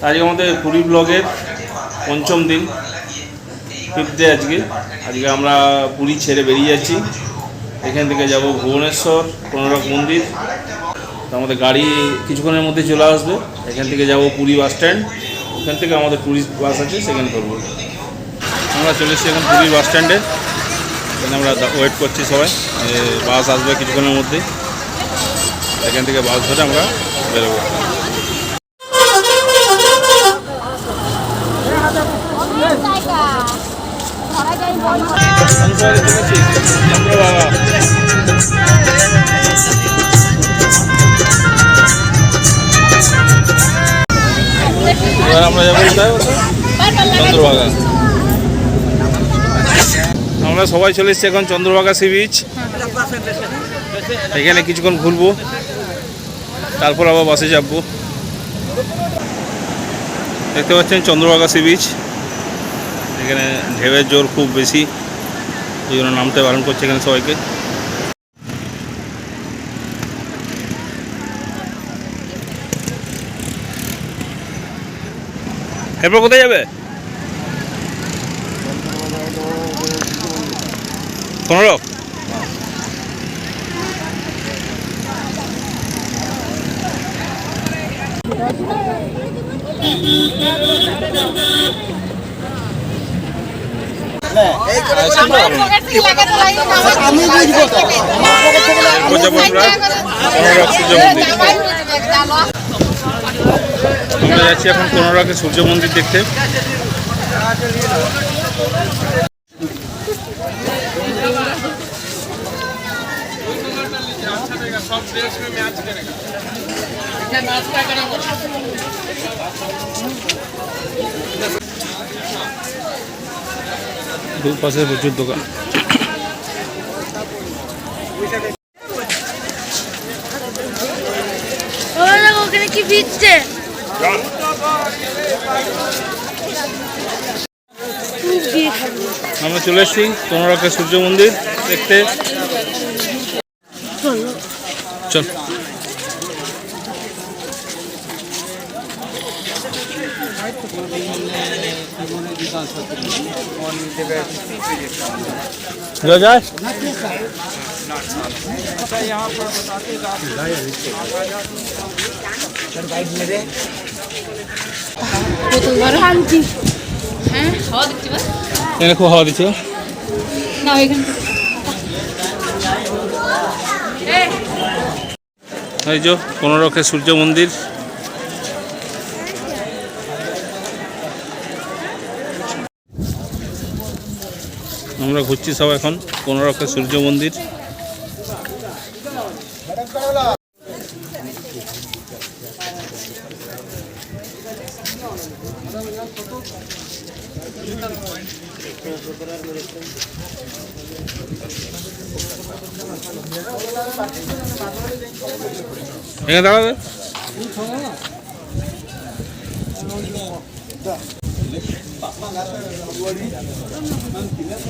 আজকে আমাদের পুরী ব্লগের পঞ্চম দিন, ফিফথ ডে। আজকে আমরা পুরী ছেড়ে বেরিয়ে যাচ্ছি। এখান থেকে যাব ভুবনেশ্বর কোনারক মন্দির। তো আমাদের গাড়ি কিছুক্ষণের মধ্যে চলে আসবে। এখান থেকে যাব পুরী বাস স্ট্যান্ড। ওখান থেকে আমাদের টুরিস্ট বাস আছে, সেখানে করবো। আমরা চলে এসেছি এখন পুরীর বাস স্ট্যান্ডে। এখানে আমরা ওয়েট করছি সবাই, বাস আসবে কিছুক্ষণের মধ্যে। এখান থেকে বাস ধরে আমরা বেরোবো। এবার আমরা যাবো চন্দ্রভাগা। আমরা সবাই চলে এসেছি এখন চন্দ্রভাগা সি বিচ। এখানে কিছুক্ষণ ঘুরবো, তারপর আবার বাসে যাবো। দেখতে পাচ্ছেন চন্দ্রভাগা সি বিচ। এখানে ঢেউয়ের জোর খুব বেশি, এই জন্য নামতে বারণ করছে এখানে সবাইকে। এরপর কোথায় যাবে? কোনারক। আমরা যাচ্ছি এখন কোনারকে সূর্য মন্দির দেখতে। দুপাশে প্রচুর দোকান। ওখানে কি ভিজছে? আমরা চলে এসেছি কোনারকে সূর্য মন্দির দেখতে। চল যায়। খুব হাওয়া দিচ্ছে। এই যে কোনারকে সূর্য মন্দির। আমরা ঘুরছি সব এখন কোনারকে সূর্য মন্দির। এখানে দাঁড়াবে।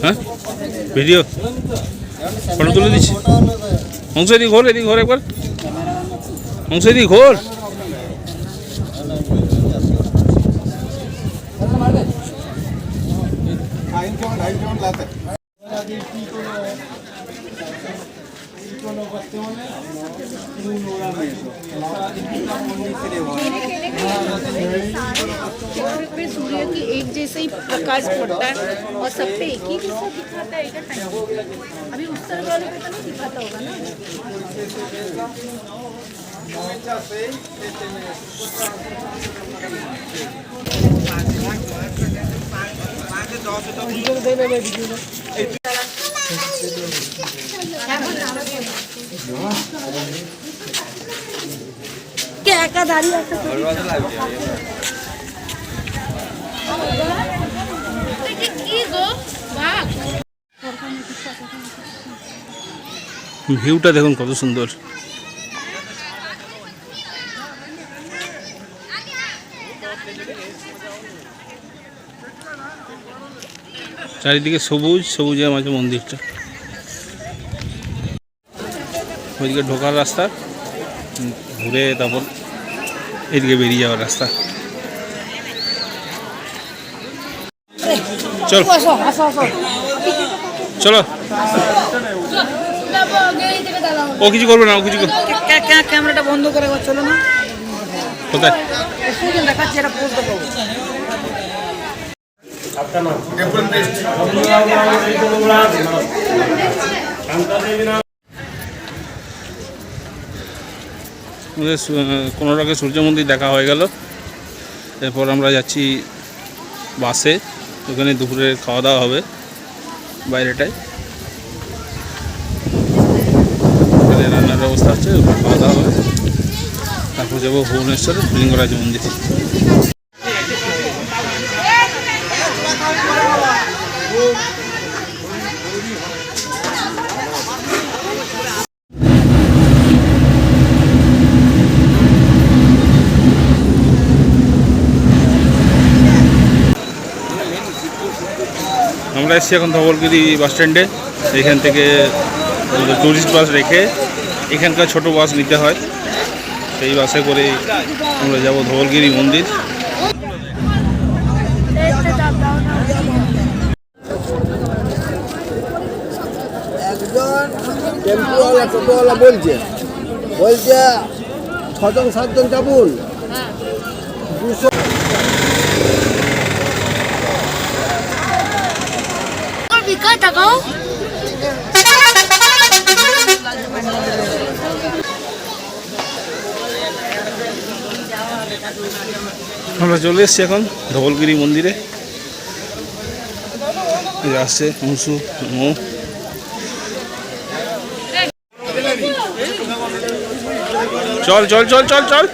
হ্যাঁ, ভিডিও ফটো তুলে দিচ্ছি। অংশ এদিক ঘোর, এদিক ঘোর একবার, অংশ এদিক ঘোর। सूर्य की एक जैसे ही प्रकाश पड़ता है और सब पे एक ही जैसा दिखाता है। अभी उस तरह वाले पे तो नहीं दिखाता होगा ना। क्या एकाधारी ভিউটা দেখুন কত সুন্দর। চারিদিকে সবুজ, সবুজের মাঝে মন্দিরটা। ওইদিকে ঢোকার রাস্তা, ঘুরে তারপর এদিকে বেরিয়ে যাওয়ার রাস্তা। চল চলো। ও কিছু করবে না, ও কিছু ক্যামেরাটা বন্ধ করে চলো না। কোথায়? দেখাচ্ছি একটা পোস্ট দেবো। আমাদের কোনোটাকে সূর্য মন্দির দেখা হয়ে গেল। এরপর আমরা যাচ্ছি বাসে, ওখানে দুপুরে খাওয়া দাওয়া হবে বাইরেটায়, ওখানে রান্নার ব্যবস্থা আছে, ওখানে খাওয়া দাওয়া হবে। তারপর যাবো ভুবনেশ্বর লিঙ্গরাজ মন্দির। আমরা এসেছি এখন ধবলগিরি বাস স্ট্যান্ডে। এখান থেকে টুরিস্ট বাস রেখে এখানকার ছোট বাস নিতে হয়, সেই বাসে করে আমরা যাব ধবলগিরি মন্দির। একজন টেম্পুওয়ালা টোটোওয়ালা বলছে 6জন 7জন চাপুন 200 আমরা চলে এসেছি এখন ধবলগিরি মন্দিরে। আসছে অংশু মৌ। চল চল চল চল চল।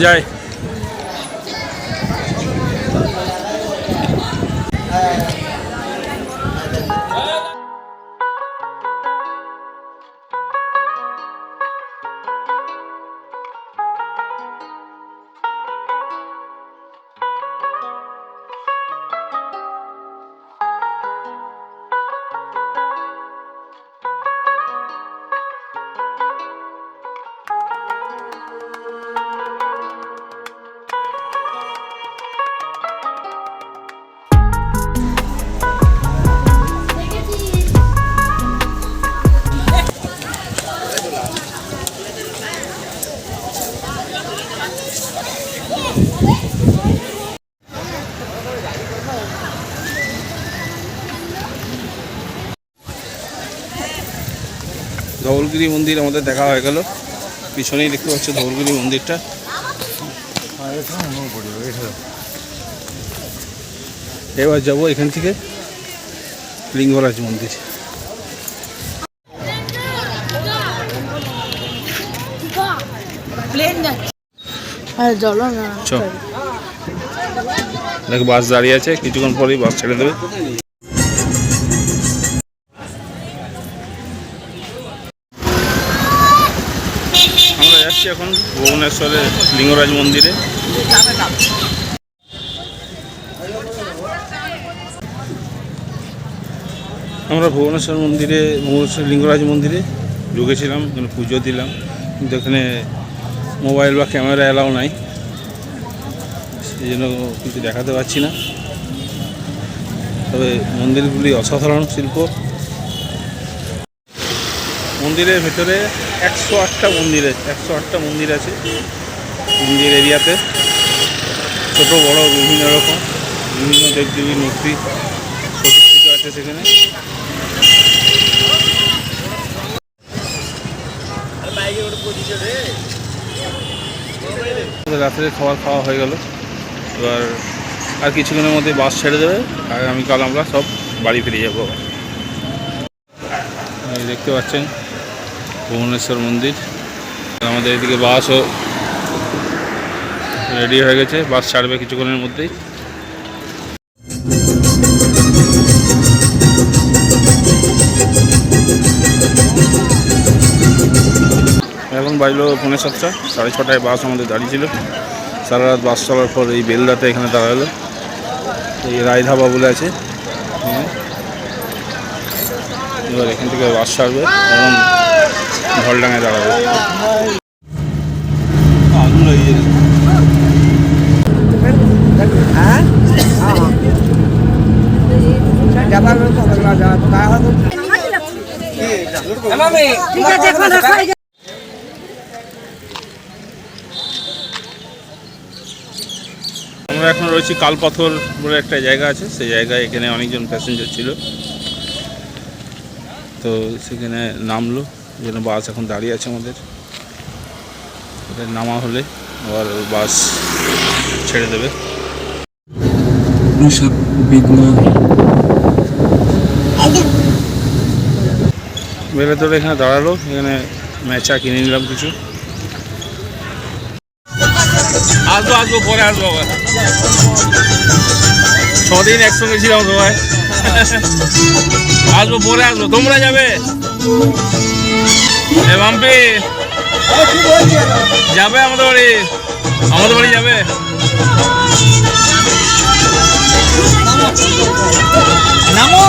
যাই। ধবলগিরি মন্দির আমাদের দেখা হয়ে গেল। পিছনেই দেখতে পাচ্ছ ধবলগিরি মন্দিরটা। এবার যাবো এখান থেকে লিঙ্গরাজ মন্দির। দেখ বাস দাঁড়িয়ে আছে, কিছুক্ষণ পরেই বাস ছেড়ে দেবে। আমরা যাচ্ছি এখন ভুবনেশ্বরে লিঙ্গরাজ মন্দিরে। আমরা ভুবনেশ্বর লিঙ্গরাজ মন্দিরে ঢুকেছিলাম, এখানে পুজো দিলাম, কিন্তু এখানে মোবাইল বা ক্যামেরা অ্যালাউ নাই, সেই জন্য কিছু দেখাতে পারছি না। তবে মন্দিরগুলি অসাধারণ শিল্প। মন্দিরের ভেতরে 108টা মন্দির আছে। মন্দির এরিয়াতে ছোট বড় বিভিন্ন রকম বিভিন্ন দেবদেবীর মূর্তি প্রতিষ্ঠিত আছে সেখানে। রাত্রে খাওয়া হয়ে গেল। এবার আর কিছুক্ষণের মধ্যে বাস ছেড়ে দেবে, আর আগামীকাল আমরা সব বাড়ি ফিরে যাবো। দেখতে পাচ্ছেন ভুবনেশ্বর মন্দির। আমাদের এদিকে বাসও রেডি হয়ে গেছে, বাস ছাড়বে কিছুক্ষণের মধ্যেই। এখন বাজলো 6:45, 6:30 বাস আমাদের দাঁড়িয়ে ছিল। সারা রাত বাস চলার পর এই বেলদাতে এখানে দাঁড়ালো। এই রায় ধাবা বলে আছে, এবার এখান থেকে বাস ছাড়বে এবং ঢলডাঙায় দাঁড়াবে। হ্যাঁ যাবার ঠিক আছে এখন রাখা হয়ে গেছে। আমরা এখন রয়েছি কালপাথর বলে একটা জায়গা আছে, সেই জায়গায় এখানে অনেকজন প্যাসেঞ্জার ছিল, তো সেখানে নামলো, যেন বাস এখন দাঁড়িয়ে আছে আমাদের। এটা নামা হলে আবার বাস ছেড়ে দেবে। বেলাতোড়ে এখানে দাঁড়ালো, এখানে ম্যাচা কিনে নিলাম কিছু। আসবো আসবো পরে আসবো আবার, 6 দিন একসঙ্গে ছিলাম সবাই। আসবো পরে আসবো, তোমরা যাবে? এ মাম্পি যাবে আমাদের বাড়ি? আমাদের বাড়ি যাবে? নামো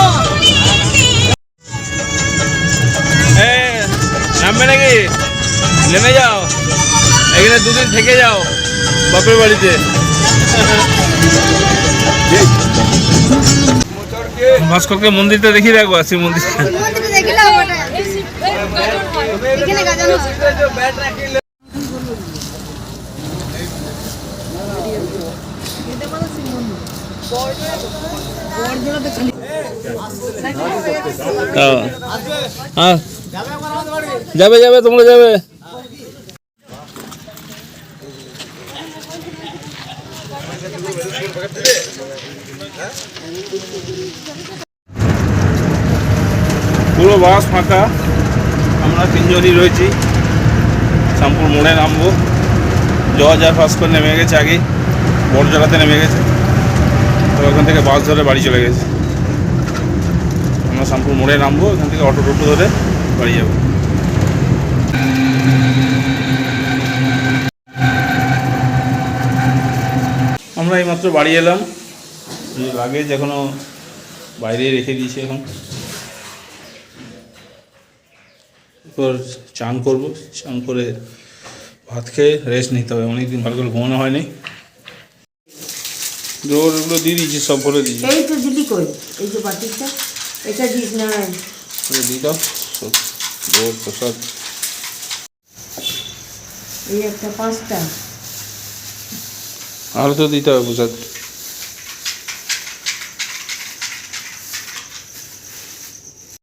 নামবে নাকি? নেমে যাও, এখানে 2 দিন থেকে যাও বাপের বাড়িতে। ভাস্করকে মন্দিরটা দেখিয়ে রাখবো, আসি মন্দির। হ্যাঁ যাবে যাবে, তোমরা যাবে? পুরো বাস ফাঁকা, আমরা 3 জনই রয়েছি। শ্যামপুর মোড়ে নামবো, জজ আর ভাস্কর নেমে গেছে, আগে বড়জলাতে নেমে গেছে, তো ওখান থেকে বাস ধরে বাড়ি চলে গেছে। আমরা শ্যামপুর মোড়ে নামবো, এখান থেকে অটো টোটো ধরে বাড়ি যাবো। আমরা এইমাত্র বাড়ি এলাম, লাগেজ এখনও বাইরে রেখে দিয়েছি। এখন এরপর চান করবো, চান করে ভাত খেয়ে রেস্ট নিতে হবে, অনেকদিন ভালো করে ঘুমানো হয়নি। ওগুলো দিয়ে দিয়েছি, সব ভরে দিয়েছি। এই তো দিলি কই, এই যে বাটিটা এটা দিস না, দিয়ে দাও সব জোর প্রসাদ। এই একটা 5টা আরও তো দিতে হবে প্রসাদ।